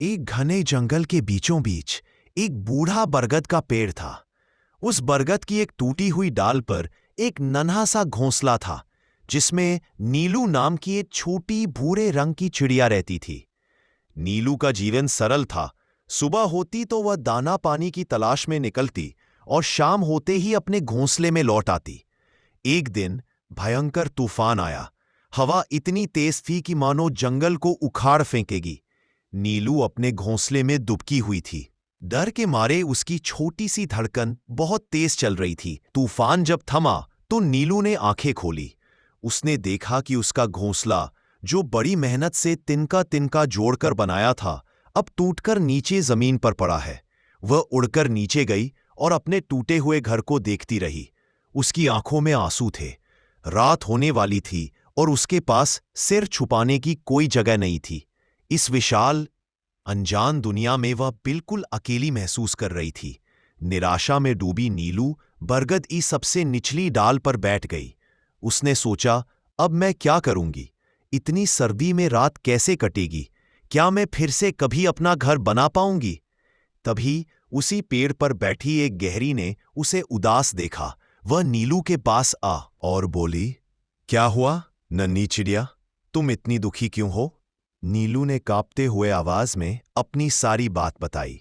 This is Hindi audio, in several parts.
एक घने जंगल के बीचों बीच एक बूढ़ा बरगद का पेड़ था। उस बरगद की एक टूटी हुई डाल पर एक नन्हा सा घोंसला था, जिसमें नीलू नाम की एक छोटी भूरे रंग की चिड़िया रहती थी। नीलू का जीवन सरल था। सुबह होती तो वह दाना पानी की तलाश में निकलती और शाम होते ही अपने घोंसले में लौट आती। एक दिन भयंकर तूफान आया। हवा इतनी तेज थी कि मानो जंगल को उखाड़ फेंकेगी। नीलू अपने घोंसले में दुबकी हुई थी। डर के मारे उसकी छोटी सी धड़कन बहुत तेज चल रही थी। तूफान जब थमा तो नीलू ने आंखें खोली। उसने देखा कि उसका घोंसला, जो बड़ी मेहनत से तिनका तिनका जोड़कर बनाया था, अब टूटकर नीचे जमीन पर पड़ा है। वह उड़कर नीचे गई और अपने टूटे हुए घर को देखती रही। उसकी आंखों में आंसू थे। रात होने वाली थी और उसके पास सिर छुपाने की कोई जगह नहीं थी। इस विशाल अनजान दुनिया में वह बिल्कुल अकेली महसूस कर रही थी। निराशा में डूबी नीलू बरगद की सबसे निचली डाल पर बैठ गई। उसने सोचा, अब मैं क्या करूंगी? इतनी सर्दी में रात कैसे कटेगी? क्या मैं फिर से कभी अपना घर बना पाऊंगी? तभी उसी पेड़ पर बैठी एक गहरी ने उसे उदास देखा। वह नीलू के पास आ और बोली, क्या हुआ नन्ही चिड़िया, तुम इतनी दुखी क्यों हो? नीलू ने कांपते हुए आवाज में अपनी सारी बात बताई।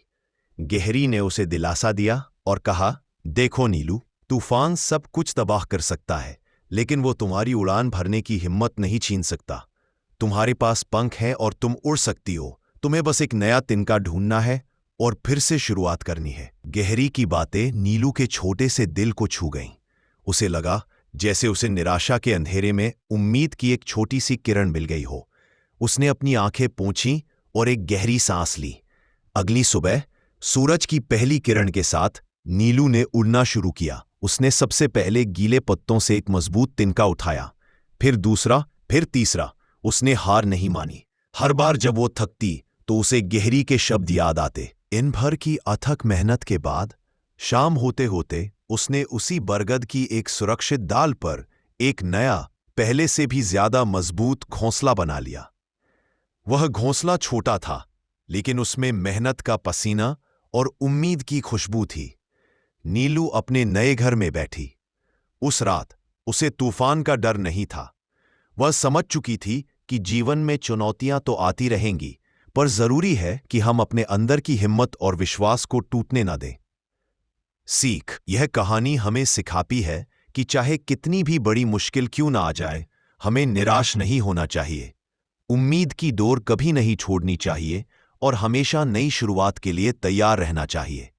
गहरी ने उसे दिलासा दिया और कहा, देखो नीलू, तूफान सब कुछ तबाह कर सकता है, लेकिन वो तुम्हारी उड़ान भरने की हिम्मत नहीं छीन सकता। तुम्हारे पास पंख हैं और तुम उड़ सकती हो। तुम्हें बस एक नया तिनका ढूंढना है और फिर से शुरुआत करनी है। गहरी की बातें नीलू के छोटे से दिल को छू गईं। उसे लगा जैसे उसे निराशा के अंधेरे में उम्मीद की एक छोटी सी किरण मिल गई हो। उसने अपनी आंखें पोंछीं और एक गहरी सांस ली। अगली सुबह सूरज की पहली किरण के साथ नीलू ने उड़ना शुरू किया। उसने सबसे पहले गीले पत्तों से एक मजबूत तिनका उठाया, फिर दूसरा, फिर तीसरा। उसने हार नहीं मानी। हर बार जब वो थकती तो उसे गहरी के शब्द याद आते। इन भर की अथक मेहनत के बाद शाम होते होते उसने उसी बरगद की एक सुरक्षित डाल पर एक नया, पहले से भी ज्यादा मजबूत घोंसला बना लिया। वह घोंसला छोटा था, लेकिन उसमें मेहनत का पसीना और उम्मीद की खुशबू थी। नीलू अपने नए घर में बैठी। उस रात उसे तूफान का डर नहीं था। वह समझ चुकी थी कि जीवन में चुनौतियां तो आती रहेंगी, पर जरूरी है कि हम अपने अंदर की हिम्मत और विश्वास को टूटने न दें। सीख: यह कहानी हमें सिखाती है कि चाहे कितनी भी बड़ी मुश्किल क्यों ना आ जाए, हमें निराश नहीं होना चाहिए। उम्मीद की डोर कभी नहीं छोड़नी चाहिए और हमेशा नई शुरुआत के लिए तैयार रहना चाहिए।